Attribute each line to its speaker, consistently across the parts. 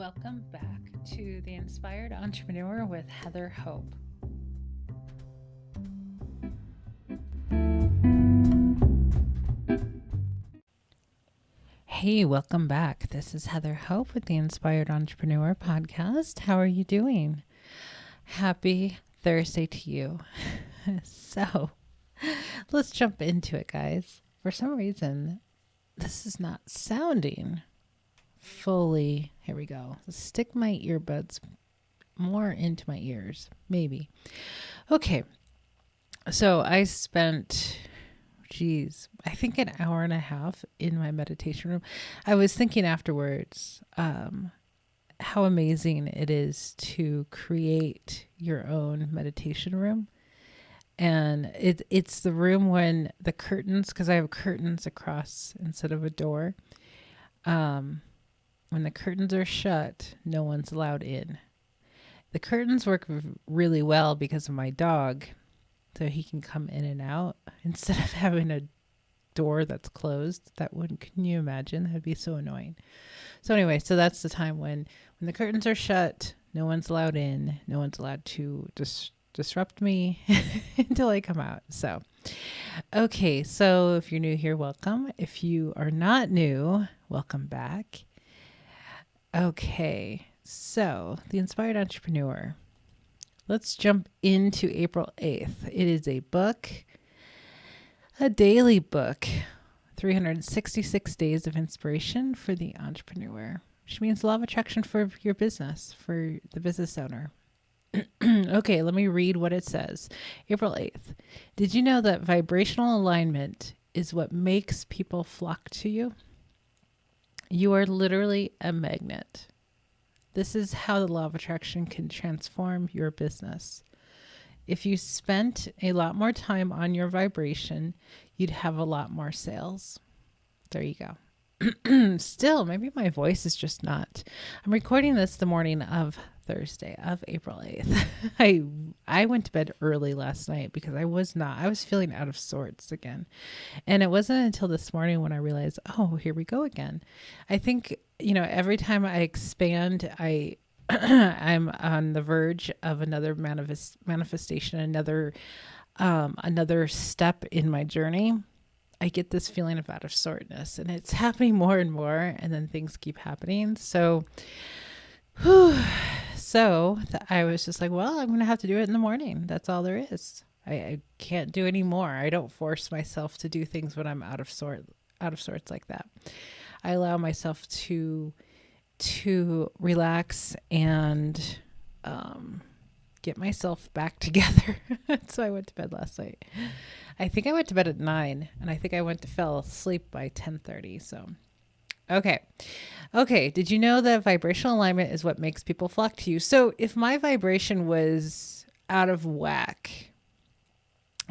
Speaker 1: Welcome back to The Inspired Entrepreneur with Heather Hope. Hey, welcome back. This is Heather Hope with The Inspired Entrepreneur podcast. How are you doing? Happy Thursday to you. So let's jump into it, guys. For some reason, this is not sounding fully. Here we go. Let's stick my earbuds more into my ears, maybe. Okay. So I spent, I think an hour and a half in my meditation room. I was thinking afterwards, how amazing it is to create your own meditation room. And it's the room when the curtains, because I have curtains across instead of a door. When the curtains are shut, no one's allowed in. The curtains work really well because of my dog, so he can come in and out instead of having a door that's closed. Can you imagine? That'd be so annoying. So anyway, so that's the time when the curtains are shut, no one's allowed in, no one's allowed to disrupt me until I come out. So, okay. So if you're new here, welcome. If you are not new, welcome back. Okay, so The Inspired Entrepreneur. Let's jump into April 8th. It is a book, a daily book, 366 Days of Inspiration for the Entrepreneur, which means law of attraction for your business, for the business owner. Okay, let me read what it says. April 8th. Did you know that vibrational alignment is what makes people flock to you? You are literally a magnet. This is how the law of attraction can transform your business. If you spent a lot more time on your vibration, you'd have a lot more sales. There you go. Still, maybe my voice is just not. I'm recording this the morning of Thursday of April 8th. I went to bed early last night because I was feeling out of sorts again. And it wasn't until this morning when I realized, oh, here we go again. I think, every time I expand, I'm on the verge of another manifestation, another step in my journey. I get this feeling of out of sortness, and it's happening more and more, and then things keep happening. So I was just like, well, I'm going to have to do it in the morning. That's all there is. I can't do any more. I don't force myself to do things when I'm out of sorts like that. I allow myself to relax and get myself back together. So I went to bed last night. I think I went to bed at 9, and I think I fell asleep by 10:30. So, okay. Did you know that vibrational alignment is what makes people flock to you? So if my vibration was out of whack,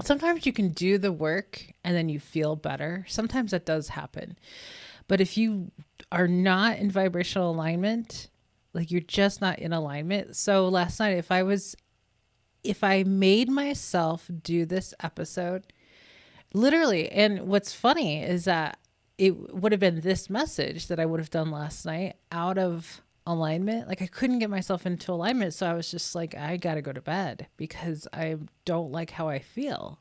Speaker 1: sometimes you can do the work and then you feel better. Sometimes that does happen. But if you are not in vibrational alignment, like you're just not in alignment. So last night, if I made myself do this episode, literally, and what's funny is that it would have been this message that I would have done last night out of alignment. Like I couldn't get myself into alignment. So I was just like, I got to go to bed because I don't like how I feel.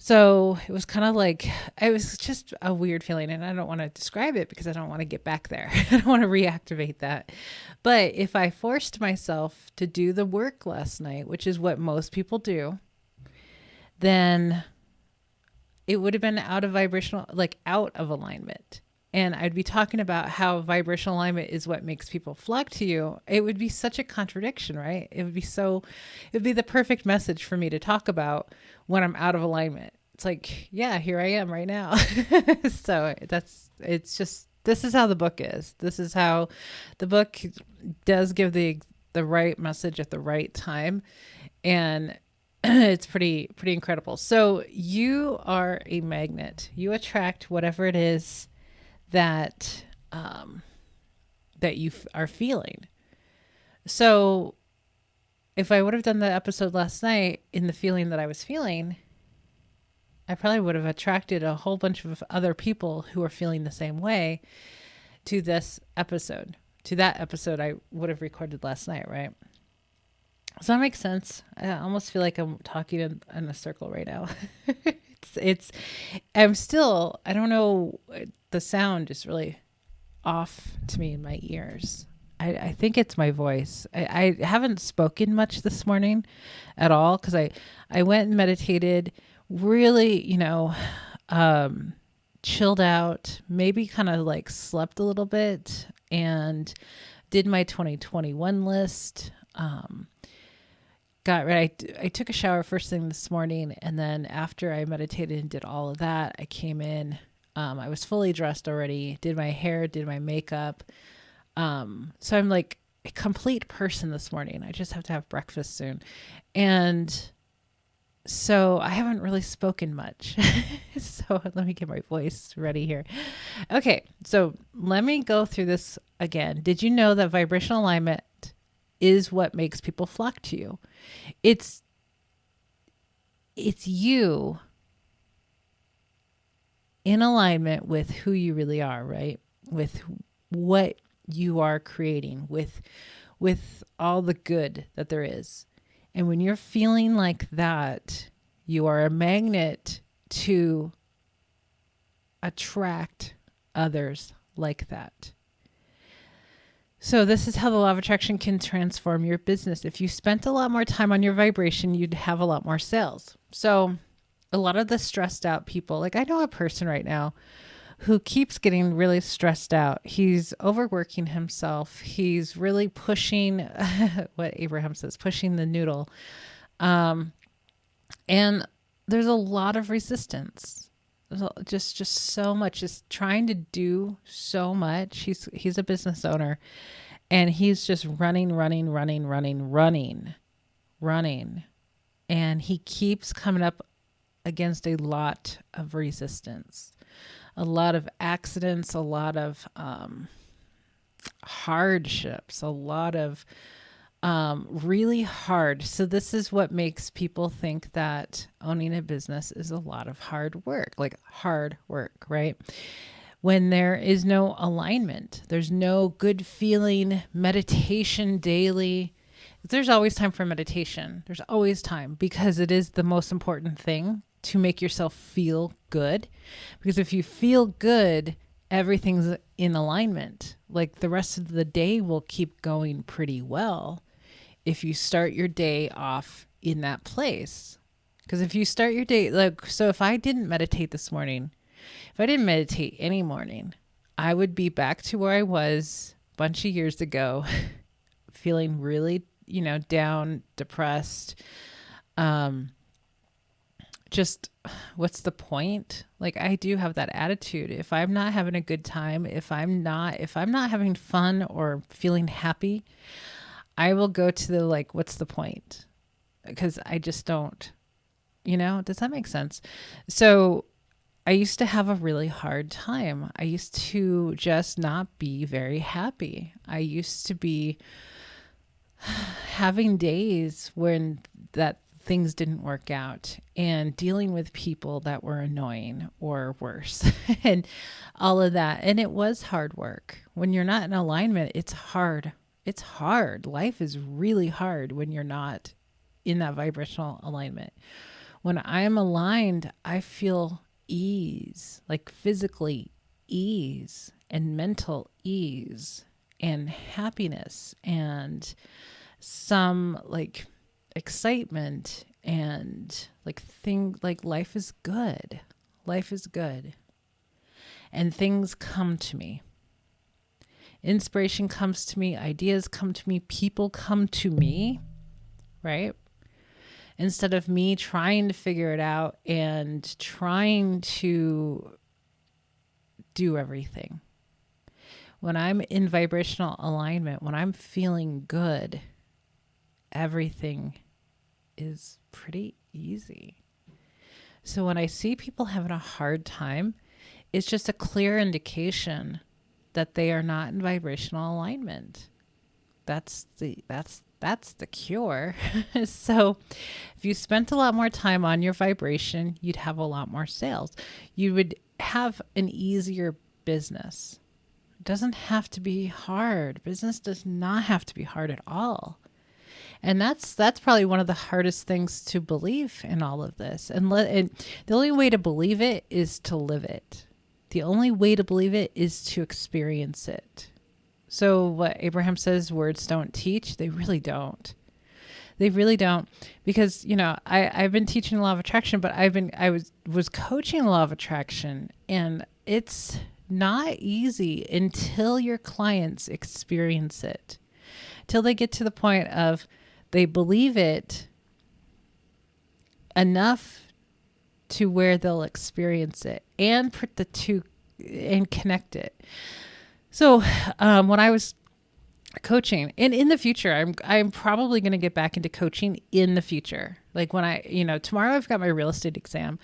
Speaker 1: So it was kind of like, it was just a weird feeling, and I don't want to describe it because I don't want to get back there. I don't want to reactivate that. But if I forced myself to do the work last night, which is what most people do, then it would have been out of alignment. And I'd be talking about how vibrational alignment is what makes people flock to you. It would be such a contradiction, right? It would be the perfect message for me to talk about when I'm out of alignment. It's like, yeah, here I am right now. So this is how the book is. This is how the book does give the right message at the right time. And it's pretty incredible. So you are a magnet. You attract whatever it is that you are feeling. So if I would have done the episode last night in the feeling that I was feeling, I probably would have attracted a whole bunch of other people who are feeling the same way to this episode. to that episode I would have recorded last night, right? Does that make sense? I almost feel like I'm talking in a circle right now. it's, I'm still, I don't know, the sound is really off to me in my ears. I think it's my voice. I haven't spoken much this morning at all because I went and meditated, really, chilled out, maybe kind of like slept a little bit and did my 2021 list. Got ready. I took a shower first thing this morning, and then after I meditated and did all of that, I came in. I was fully dressed already, did my hair, did my makeup. So I'm like a complete person this morning. I just have to have breakfast soon. And so I haven't really spoken much. So let me get my voice ready here. Okay. So let me go through this again. Did you know that vibrational alignment is what makes people flock to you? It's you in alignment with who you really are, right? With what you are creating, with all the good that there is. And when you're feeling like that, you are a magnet to attract others like that. So this is how the law of attraction can transform your business. If you spent a lot more time on your vibration, you'd have a lot more sales. So a lot of the stressed out people, like I know a person right now who keeps getting really stressed out. He's overworking himself. He's really pushing what Abraham says, pushing the noodle. And there's a lot of resistance. There's just so much, just trying to do so much. He's a business owner, and he's just running. And he keeps coming up against a lot of resistance, a lot of accidents, a lot of hardships, a lot of really hard. So this is what makes people think that owning a business is a lot of hard work, right? When there is no alignment, there's no good feeling, meditation daily. There's always time for meditation. There's always time, because it is the most important thing to make yourself feel good. Because if you feel good, everything's in alignment. Like the rest of the day will keep going pretty well if you start your day off in that place. Because if you start your day, so if I didn't meditate this morning, if I didn't meditate any morning, I would be back to where I was a bunch of years ago, feeling really, down, depressed. Just what's the point? Like I do have that attitude. If I'm not having a good time, if I'm not having fun or feeling happy, I will go to the what's the point? Because I just don't, does that make sense? So I used to have a really hard time. I used to just not be very happy. I used to be having days when that things didn't work out and dealing with people that were annoying or worse and all of that. And it was hard work. When you're not in alignment, it's hard. It's hard. Life is really hard when you're not in that vibrational alignment. When I am aligned, I feel ease, like physically ease and mental ease and happiness and some excitement and life is good. Life is good. And things come to me. Inspiration comes to me. Ideas come to me. People come to me, right? Instead of me trying to figure it out and trying to do everything. When I'm in vibrational alignment, when I'm feeling good, everything is pretty easy. So when I see people having a hard time, it's just a clear indication that they are not in vibrational alignment. That's the cure. So if you spent a lot more time on your vibration, you'd have a lot more sales. You would have an easier business. It doesn't have to be hard. Business does not have to be hard at all. And that's probably one of the hardest things to believe in all of this. And the only way to believe it is to live it. The only way to believe it is to experience it. So what Abraham says, words don't teach, they really don't. They really don't, because, I've been teaching law of attraction, but I was coaching law of attraction, and it's not easy until your clients experience it, till they get to the point of they believe it enough to where they'll experience it and put the two and connect it. So when I was coaching, and in the future, I'm probably going to get back into coaching in the future. Like when tomorrow I've got my real estate exam,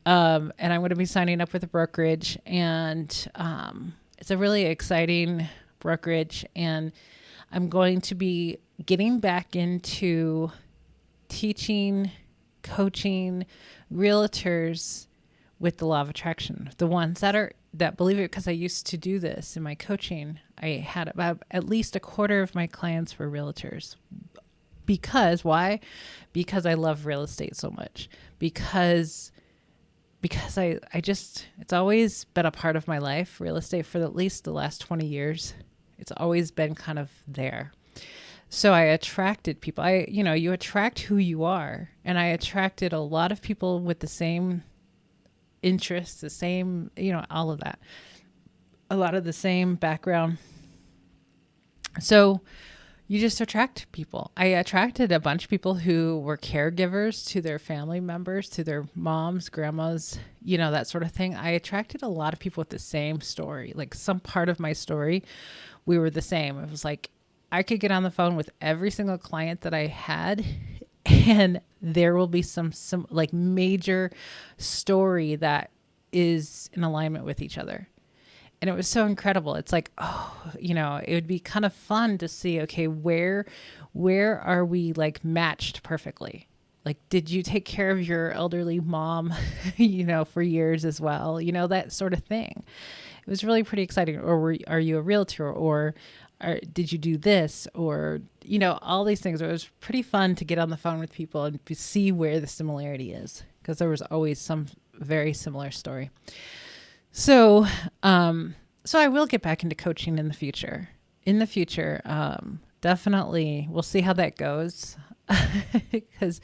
Speaker 1: and I'm going to be signing up with a brokerage, and it's a really exciting brokerage, and I'm going to be getting back into teaching, coaching realtors with the law of attraction, the ones that believe it, because I used to do this in my coaching. I had about at least a quarter of my clients were realtors. Why? Because I love real estate so much. Because I just, it's always been a part of my life, real estate, for at least the last 20 years. It's always been kind of there. So I attracted people. You attract who you are. And I attracted a lot of people with the same interests, the same, all of that. A lot of the same background. So you just attract people. I attracted a bunch of people who were caregivers to their family members, to their moms, grandmas, that sort of thing. I attracted a lot of people with the same story, like some part of my story. We were the same. It was like, I could get on the phone with every single client that I had, and there will be some like major story that is in alignment with each other. And it was so incredible. It's like, it would be kind of fun to see, okay, where are we like matched perfectly? Like, did you take care of your elderly mom, for years as well? That sort of thing. It was really pretty exciting. Or are you a realtor? Or did you do this? Or, all these things. It was pretty fun to get on the phone with people and to see where the similarity is, because there was always some very similar story. So I will get back into coaching in the future. Definitely. We'll see how that goes. Because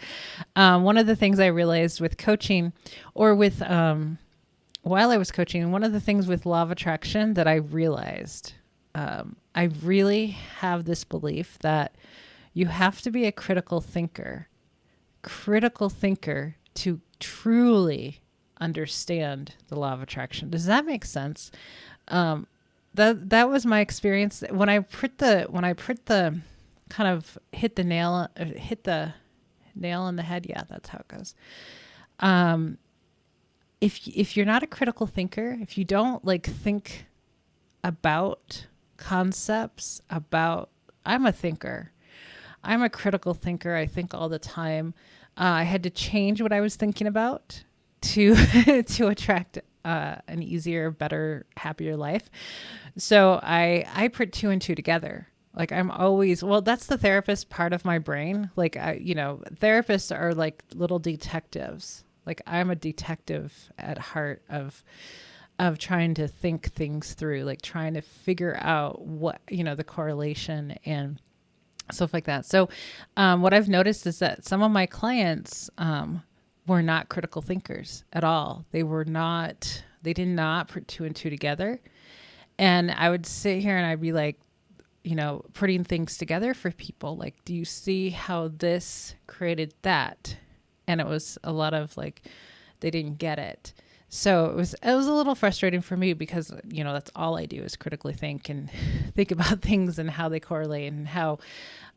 Speaker 1: one of the things I realized with coaching, or with while I was coaching, one of the things with law of attraction that I realized, I really have this belief that you have to be a critical thinker to truly understand the law of attraction. Does that make sense? That was my experience when I put the kind of hit the nail on the head. Yeah, that's how it goes. If you're not a critical thinker, if you don't like think about concepts, I'm a thinker. I'm a critical thinker. I think all the time. I had to change what I was thinking about to attract an easier, better, happier life. So I put two and two together. Like I'm always, that's the therapist part of my brain. Like therapists are like little detectives. Like I'm a detective at heart of trying to think things through, like trying to figure out what, the correlation and stuff like that. So what I've noticed is that some of my clients were not critical thinkers at all. They did not put two and two together. And I would sit here and I'd be like, putting things together for people. Like, do you see how this created that? And it was a lot of like, they didn't get it. So it was a little frustrating for me because, that's all I do is critically think and think about things and how they correlate and how,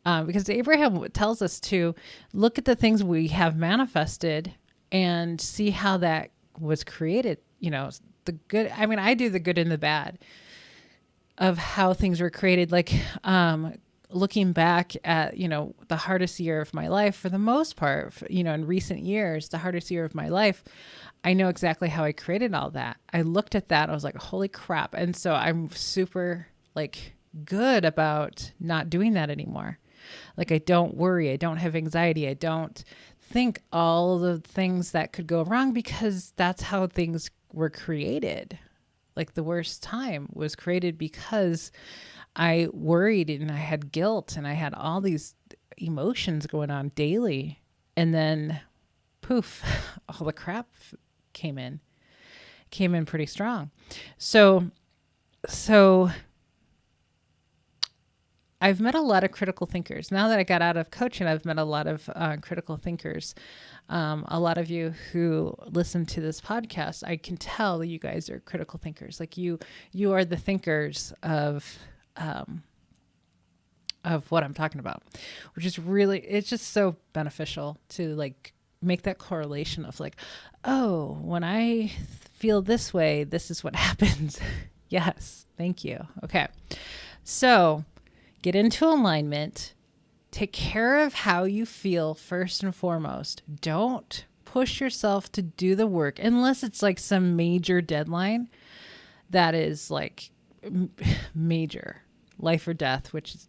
Speaker 1: because Abraham tells us to look at the things we have manifested and see how that was created. The good, I do the good and the bad of how things were created. Like looking back at, the hardest year of my life for the most part, in recent years, the hardest year of my life, I know exactly how I created all that. I looked at that. I was like, holy crap. And so I'm super like good about not doing that anymore. Like I don't worry. I don't have anxiety. I don't think all the things that could go wrong because that's how things were created. Like the worst time was created because I worried and I had guilt and I had all these emotions going on daily. And then poof, all the crap came in pretty strong. So I've met a lot of critical thinkers. Now that I got out of coaching, I've met a lot of critical thinkers. A lot of you who listen to this podcast, I can tell you guys are critical thinkers. Like you are the thinkers of what I'm talking about, which is really, it's just so beneficial to like make that correlation of like, oh, when I feel this way, this is what happens. Yes. Thank you. Okay. So get into alignment, take care of how you feel first and foremost. Don't push yourself to do the work unless it's like some major deadline that is like major, life or death, which is,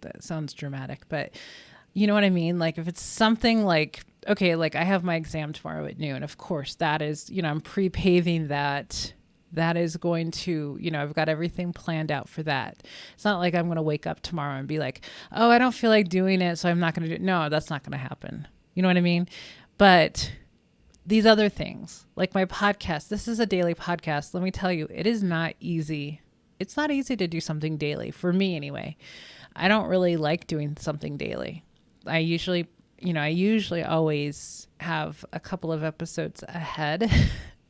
Speaker 1: that sounds dramatic, but you know what I mean? Like if it's something like, okay, like I have my exam tomorrow at noon. Of course, that is, I'm pre-paving that. That is going to, I've got everything planned out for that. It's not like I'm going to wake up tomorrow and be like, oh, I don't feel like doing it, so I'm not going to do it. No, that's not going to happen. You know what I mean? But these other things, like my podcast, this is a daily podcast. Let me tell you, it is not easy. It's not easy to do something daily, for me anyway. I don't really like doing something daily. I usually always have a couple of episodes ahead.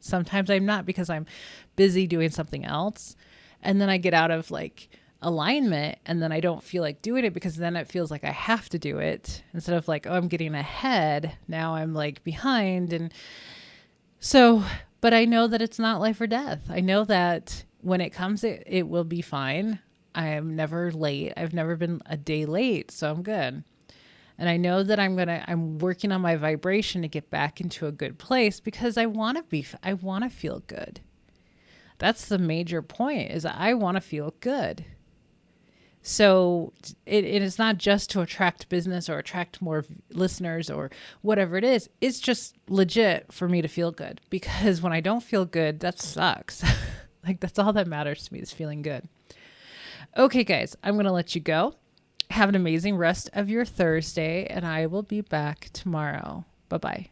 Speaker 1: Sometimes I'm not because I'm busy doing something else. And then I get out of like alignment and then I don't feel like doing it because then it feels like I have to do it instead of like, oh, I'm getting ahead. Now I'm like behind. And so, but I know that it's not life or death. I know that when it comes, it will be fine. I am never late. I've never been a day late. So I'm good. And I know that I'm working on my vibration to get back into a good place because I want to feel good. That's the major point, is I want to feel good. So it is not just to attract business or attract more listeners or whatever it is. It's just legit for me to feel good, because when I don't feel good, that sucks. Like that's all that matters to me, is feeling good. Okay, guys, I'm going to let you go. Have an amazing rest of your Thursday, and I will be back tomorrow. Bye-bye.